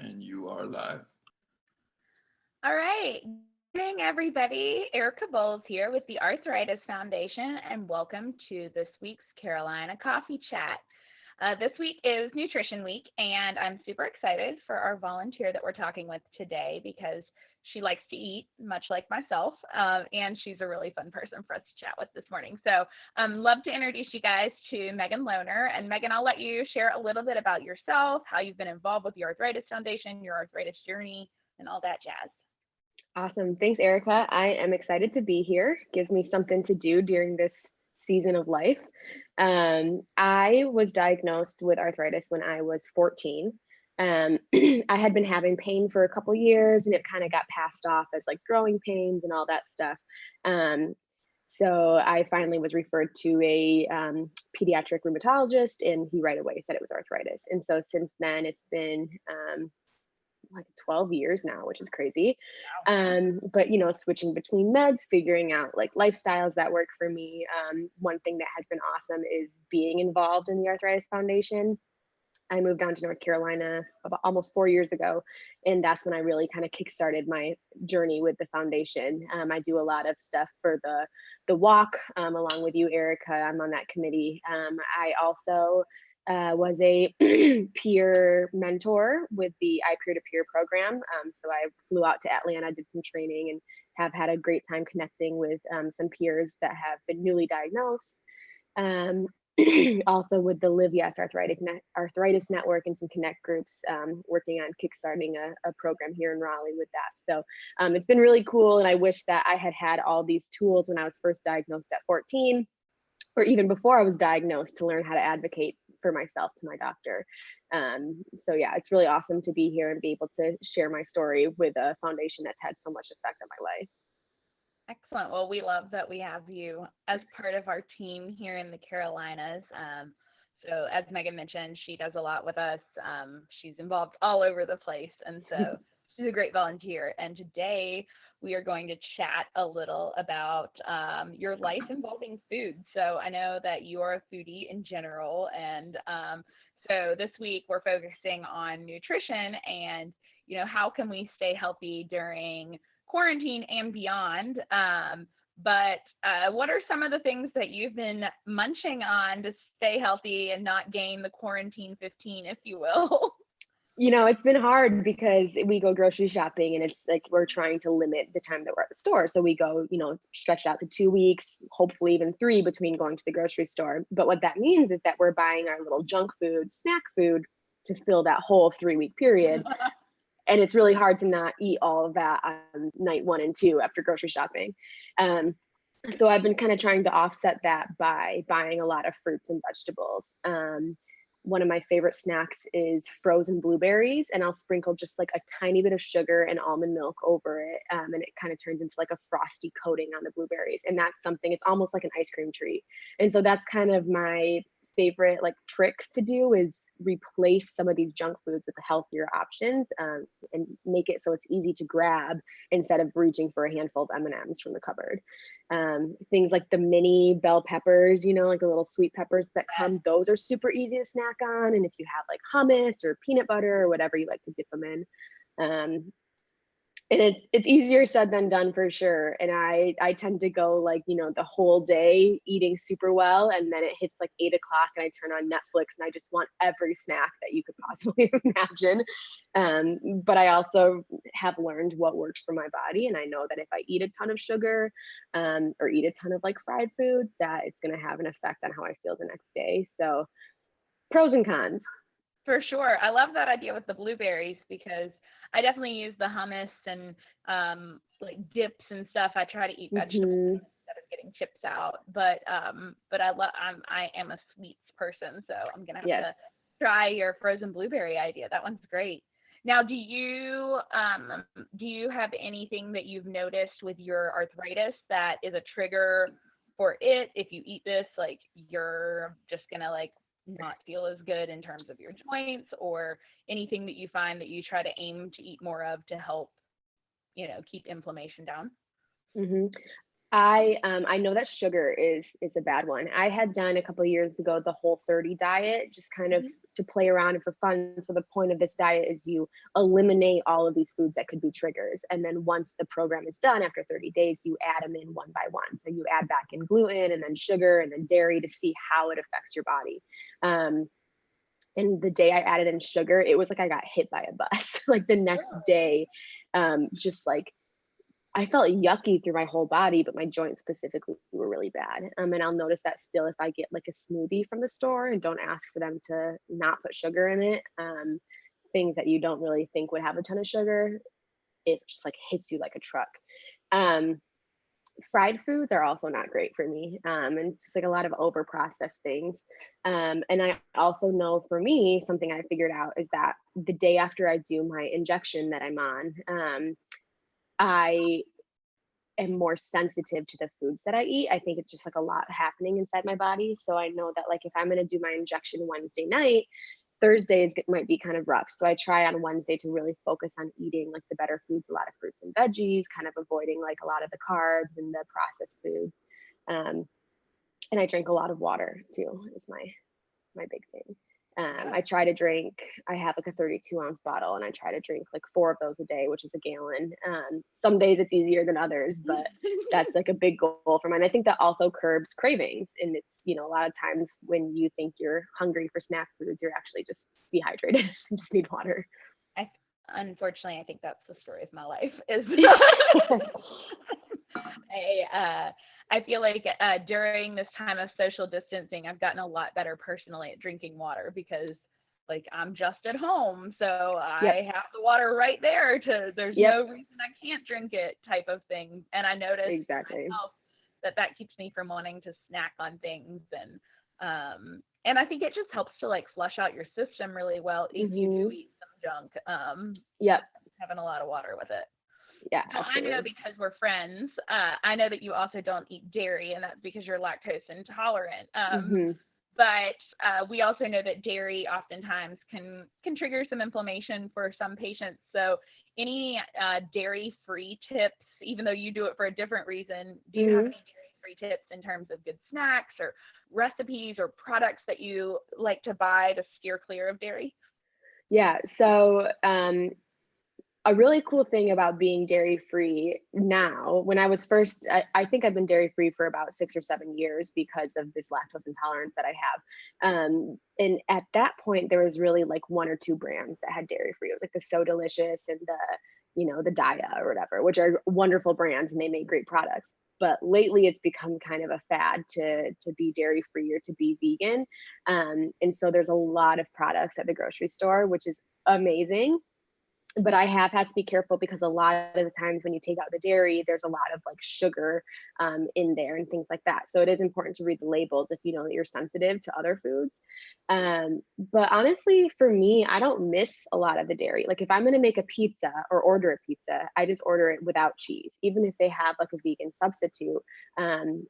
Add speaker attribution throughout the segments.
Speaker 1: And you are live.
Speaker 2: All right. Good morning, everybody. Erica Boles here with the Arthritis Foundation, and welcome to this week's Carolina Coffee Chat. This week is Nutrition Week, and I'm super excited for our volunteer that we're talking with today because she likes to eat, much like myself, and she's a really fun person for us to chat with this morning. So, love to introduce you guys to Megan Lohner. And Megan, I'll let you share a little bit about yourself, how you've been involved with the Arthritis Foundation, your arthritis journey, and all that jazz.
Speaker 3: Awesome. Thanks, Erica. I am excited to be here. Gives me something to do during this season of life. I was diagnosed with arthritis when I was 14. I had been having pain for a couple years and it kind of got passed off as like growing pains and all that stuff. Um, so I finally was referred to a pediatric rheumatologist and he right away said it was arthritis. And so since then it's been like 12 years now, which is crazy. But switching between meds, figuring out like lifestyles that work for me. One thing that has been awesome is being involved in the Arthritis Foundation. I moved down to North Carolina about almost 4 years ago, and that's when I really kind of kickstarted my journey with the foundation. I do a lot of stuff for the walk, along with you, Erica. I'm on that committee. I also was a peer mentor with the iPeer to Peer program. So I flew out to Atlanta, did some training, and have had a great time connecting with some peers that have been newly diagnosed. Um, Also with the Live Yes Arthritis Network and some connect groups, working on kickstarting a program here in Raleigh with that. So it's been really cool. And I wish that I had had all these tools when I was first diagnosed at 14 or even before I was diagnosed to learn how to advocate for myself to my doctor. So yeah, it's really awesome to be here and be able to share my story with a foundation that's had so much effect on my life.
Speaker 2: Excellent. Well, we love that we have you as part of our team here in the Carolinas. So, as Megan mentioned, she does a lot with us. She's involved all over the place. And so she's a great volunteer. And today we are going to chat a little about your life involving food. So, I know that you are a foodie in general. And so this week we're focusing on nutrition and, how can we stay healthy during quarantine and beyond. But what are some of the things that you've been munching on to stay healthy and not gain the quarantine 15, if you will?
Speaker 3: It's been hard because we go grocery shopping and it's like we're trying to limit the time that we're at the store. So we go, stretch out to 2 weeks, hopefully even 3 between going to the grocery store. But what that means is that we're buying our little junk food, snack food to fill that whole 3 week period. And it's really hard to not eat all of that on night 1 and 2 after grocery shopping. So I've been kind of trying to offset that by buying a lot of fruits and vegetables. One of my favorite snacks is frozen blueberries, and I'll sprinkle just like a tiny bit of sugar and almond milk over it. And it kind of turns into like a frosty coating on the blueberries. And that's something, it's almost like an ice cream treat. And so that's kind of my favorite like tricks to do is replace some of these junk foods with healthier options, and make it so it's easy to grab instead of reaching for a handful of M&Ms from the cupboard. Things like the mini bell peppers, like the little sweet peppers that come, those are super easy to snack on. And if you have like hummus or peanut butter or whatever you like to dip them in, and it's easier said than done for sure. And I tend to go like, the whole day eating super well. And then it hits like 8 o'clock and I turn on Netflix and I just want every snack that you could possibly imagine. But I also have learned what works for my body. And I know that if I eat a ton of sugar, or eat a ton of like fried foods, that it's going to have an effect on how I feel the next day. So pros and cons.
Speaker 2: For sure. I love that idea with the blueberries because I definitely use the hummus and like dips and stuff. I try to eat vegetables instead of getting chips out. But I am a sweets person, so I'm gonna have to try your frozen blueberry idea. That one's great. Now, do you have anything that you've noticed with your arthritis that is a trigger for it? If you eat this, like you're just gonna like not feel as good in terms of your joints, or anything that you find that you try to aim to eat more of to help, keep inflammation down?
Speaker 3: Mm-hmm. I know that sugar is a bad one. I had done a couple of years ago the Whole 30 diet, just kind of to play around and for fun. So the point of this diet is you eliminate all of these foods that could be triggers. And then once the program is done after 30 days, you add them in one by one. So you add back in gluten and then sugar and then dairy to see how it affects your body. And the day I added in sugar, it was like I got hit by a bus. Like the next day, just like I felt yucky through my whole body, but my joints specifically were really bad. And I'll notice that still if I get like a smoothie from the store and don't ask for them to not put sugar in it, things that you don't really think would have a ton of sugar, it just like hits you like a truck. Fried foods are also not great for me. And just like a lot of over processed things. And I also know for me, something I figured out is that the day after I do my injection that I'm on, I am more sensitive to the foods that I eat. I think it's just like a lot happening inside my body. So I know that like if I'm going to do my injection Wednesday night, Thursdays might be kind of rough. So I try on Wednesday to really focus on eating like the better foods, a lot of fruits and veggies, kind of avoiding like a lot of the carbs and the processed foods. And I drink a lot of water too, is my big thing. I try to drink, I have like a 32-ounce bottle and I try to drink like 4 of those a day, which is a gallon. Some days it's easier than others, but that's like a big goal for mine. I think that also curbs cravings. And it's, you know, a lot of times when you think you're hungry for snack foods, you're actually just dehydrated and just need water.
Speaker 2: Unfortunately, I think that's the story of my life is I feel like during this time of social distancing, I've gotten a lot better personally at drinking water because like I'm just at home. So I have the water right there there's no reason I can't drink it type of thing. And I noticed myself that keeps me from wanting to snack on things. And I think it just helps to like flush out your system really well if you do eat some junk. Having a lot of water with it.
Speaker 3: Yeah,
Speaker 2: well,
Speaker 3: absolutely.
Speaker 2: I know because we're friends. I know that you also don't eat dairy, and that's because you're lactose intolerant. But we also know that dairy oftentimes can trigger some inflammation for some patients. So, any dairy-free tips, even though you do it for a different reason, do you have any dairy-free tips in terms of good snacks or recipes or products that you like to buy to steer clear of dairy?
Speaker 3: Yeah. So, a really cool thing about being dairy free now, when I was first, I think I've been dairy free for about 6 or 7 years because of this lactose intolerance that I have. And at that point, there was really like 1 or 2 brands that had dairy free. It was like the So Delicious and the Daya or whatever, which are wonderful brands and they make great products. But lately, it's become kind of a fad to be dairy free or to be vegan. And so there's a lot of products at the grocery store, which is amazing. But I have had to be careful because a lot of the times when you take out the dairy, there's a lot of like sugar in there and things like that. So it is important to read the labels if you know that you're sensitive to other foods. But honestly, for me, I don't miss a lot of the dairy. Like if I'm going to make a pizza or order a pizza, I just order it without cheese, even if they have like a vegan substitute.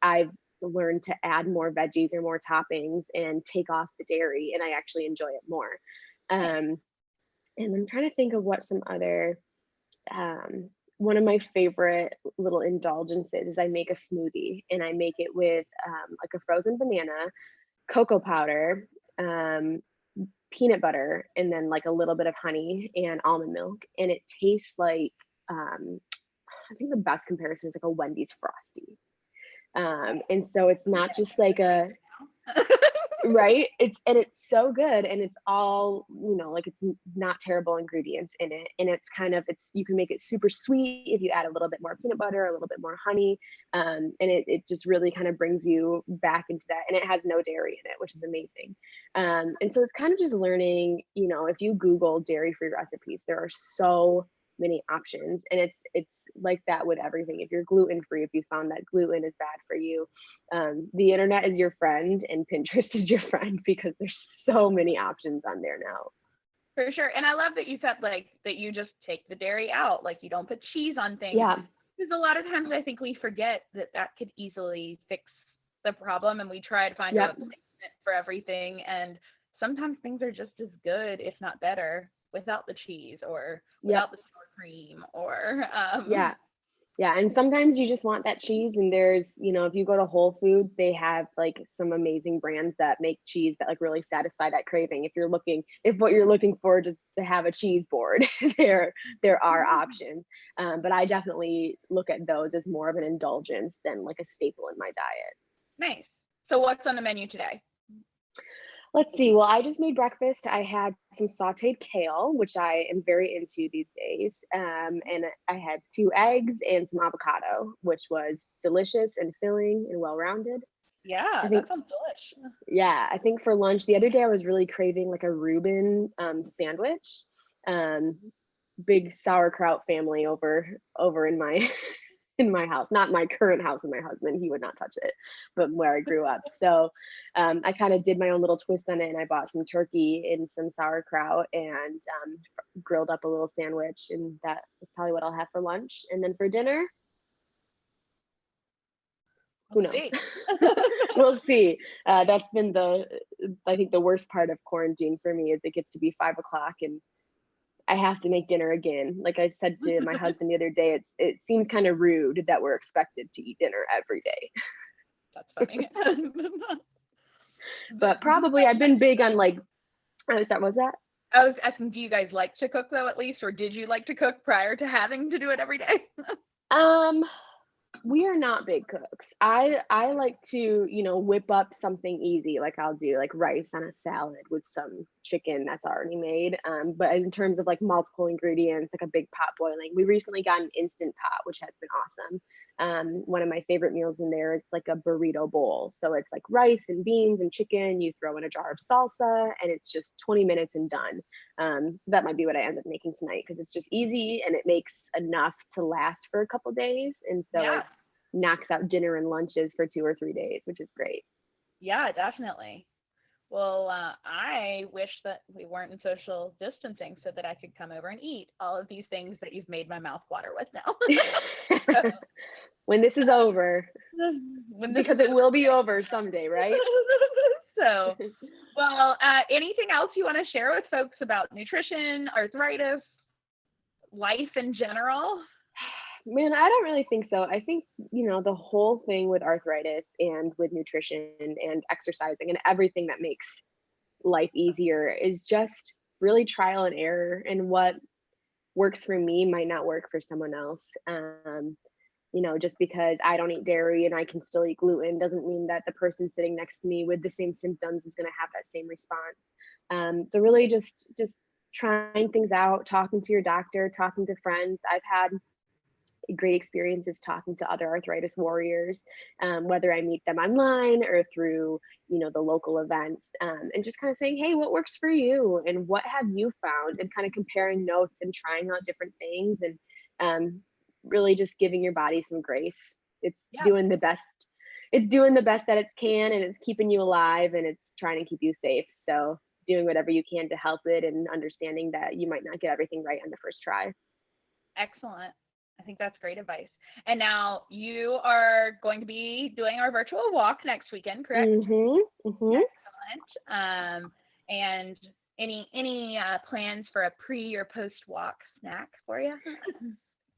Speaker 3: I've learned to add more veggies or more toppings and take off the dairy, and I actually enjoy it more. And I'm trying to think of what some other, one of my favorite little indulgences is I make a smoothie and I make it with like a frozen banana, cocoa powder, peanut butter, and then like a little bit of honey and almond milk. And it tastes like, I think the best comparison is like a Wendy's Frosty. And so it's not just like a, right, it's so good, and it's all, like it's not terrible ingredients in it, and you can make it super sweet if you add a little bit more peanut butter, a little bit more honey, and it just really kind of brings you back into that, and it has no dairy in it, which is amazing. And so it's kind of just learning, if you Google dairy free recipes, there are so many options, and it's like that with everything. If you're gluten free, if you found that gluten is bad for you, the internet is your friend and Pinterest is your friend because there's so many options on there now.
Speaker 2: For sure. And I love that you said like that you just take the dairy out, like you don't put cheese on things.
Speaker 3: Yeah.
Speaker 2: Because a lot of times I think we forget that could easily fix the problem, and we try to find a replacement for everything, and sometimes things are just as good, if not better, without the cheese or without the sour cream or
Speaker 3: Yeah, and sometimes you just want that cheese, and there's, if you go to Whole Foods, they have like some amazing brands that make cheese that like really satisfy that craving. If what you're looking for just to have a cheese board, there are options. But I definitely look at those as more of an indulgence than like a staple in my diet.
Speaker 2: Nice. So what's on the menu today?
Speaker 3: Let's see. Well, I just made breakfast. I had some sauteed kale, which I am very into these days. And I had 2 eggs and some avocado, which was delicious and filling and well-rounded. I
Speaker 2: Yeah,
Speaker 3: think,
Speaker 2: that sounds delish.
Speaker 3: yeah, I think for lunch the other day I was really craving like a Reuben sandwich. Um, Big sauerkraut family over in my in my house, not my current house with my husband. He would not touch it, but where I grew up. So I kind of did my own little twist on it, and I bought some turkey and some sauerkraut and grilled up a little sandwich, and that is probably what I'll have for lunch. And then for dinner, who
Speaker 2: Let's
Speaker 3: knows?
Speaker 2: see.
Speaker 3: We'll see. That's been I think the worst part of quarantine for me is it gets to be 5 o'clock and I have to make dinner again. Like I said to my husband the other day, it seems kind of rude that we're expected to eat dinner every day.
Speaker 2: That's funny.
Speaker 3: But probably I've been big on like, oh, sorry, what was that?
Speaker 2: I was asking, do you guys like to cook though, at least, or did you like to cook prior to having to do it every day?
Speaker 3: Um, We are not big cooks. I like to, whip up something easy. Like I'll do like rice on a salad with some chicken that's already made. But in terms of like multiple ingredients, like a big pot boiling, we recently got an instant pot, which has been awesome. One of my favorite meals in there is like a burrito bowl. So it's like rice and beans and chicken. You throw in a jar of salsa, and it's just 20 minutes and done. So that might be what I end up making tonight because it's just easy and it makes enough to last for a couple days. And so
Speaker 2: Yeah,
Speaker 3: it knocks out dinner and lunches for 2 or 3 days, which is great.
Speaker 2: yeah, definitely. Well, I wish that we weren't in social distancing so that I could come over and eat all of these things that you've made my mouth water with now.
Speaker 3: When this is over,
Speaker 2: When this
Speaker 3: because
Speaker 2: is
Speaker 3: it will be over someday, right?
Speaker 2: so, well, anything else you want to share with folks about nutrition, arthritis, life in general?
Speaker 3: Man, I don't really think so. I think, the whole thing with arthritis and with nutrition and exercising and everything that makes life easier is just really trial and error. And what works for me might not work for someone else. Just because I don't eat dairy and I can still eat gluten doesn't mean that the person sitting next to me with the same symptoms is going to have that same response. So really just trying things out, talking to your doctor, talking to friends. I've had great experiences talking to other arthritis warriors, whether I meet them online or through, the local events, and just kind of saying, hey, what works for you and what have you found, and kind of comparing notes and trying out different things, and really just giving your body some grace. It's
Speaker 2: Yeah,
Speaker 3: doing the best. It's doing the best that it can, and it's keeping you alive, and it's trying to keep you safe. So doing whatever you can to help it, and understanding that you might not get everything right on the first try.
Speaker 2: excellent. I think that's great advice. And now you are going to be doing our virtual walk next weekend, correct? Excellent. And any plans for a pre or post walk snack for you?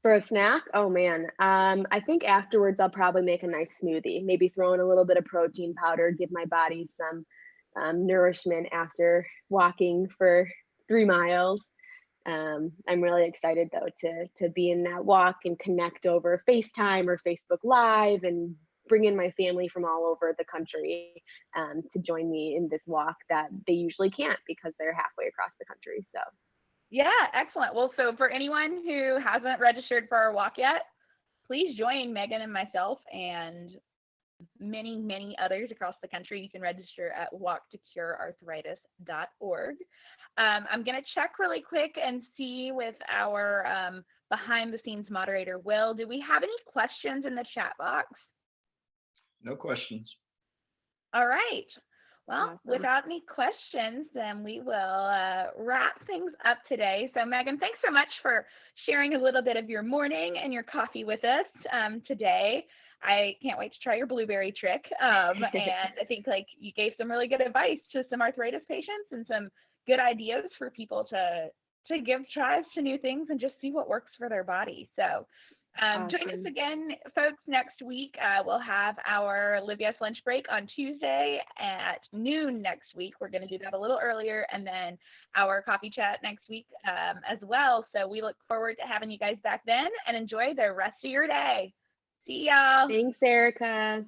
Speaker 3: For a snack, oh man, I think afterwards I'll probably make a nice smoothie. Maybe throw in a little bit of protein powder, give my body some nourishment after walking for 3 miles. I'm really excited though to be in that walk and connect over FaceTime or Facebook Live, and bring in my family from all over the country to join me in this walk that they usually can't because they're halfway across the country. So
Speaker 2: Yeah, excellent. Well, so for anyone who hasn't registered for our walk yet, please join Megan and myself and many, many others across the country. You can register at walktocurearthritis.org. I'm going to check really quick and see with our behind the scenes moderator, Will, do we have any questions in the chat box?
Speaker 1: No questions.
Speaker 2: All right. Well,
Speaker 3: awesome.
Speaker 2: without any questions, then we will wrap things up today. So Megan, thanks so much for sharing a little bit of your morning and your coffee with us today. I can't wait to try your blueberry trick. And I think you gave some really good advice to some arthritis patients and some good ideas for people to give tries to new things and just see what works for their body. So Join us
Speaker 3: Awesome.
Speaker 2: again, folks, next week. We'll have our Live Yes lunch break on Tuesday at noon next week. We're going to do that a little earlier, and then our coffee chat next week as well. So we look forward to having you guys back then, and enjoy the rest of your day. See y'all.
Speaker 3: Thanks, Erica.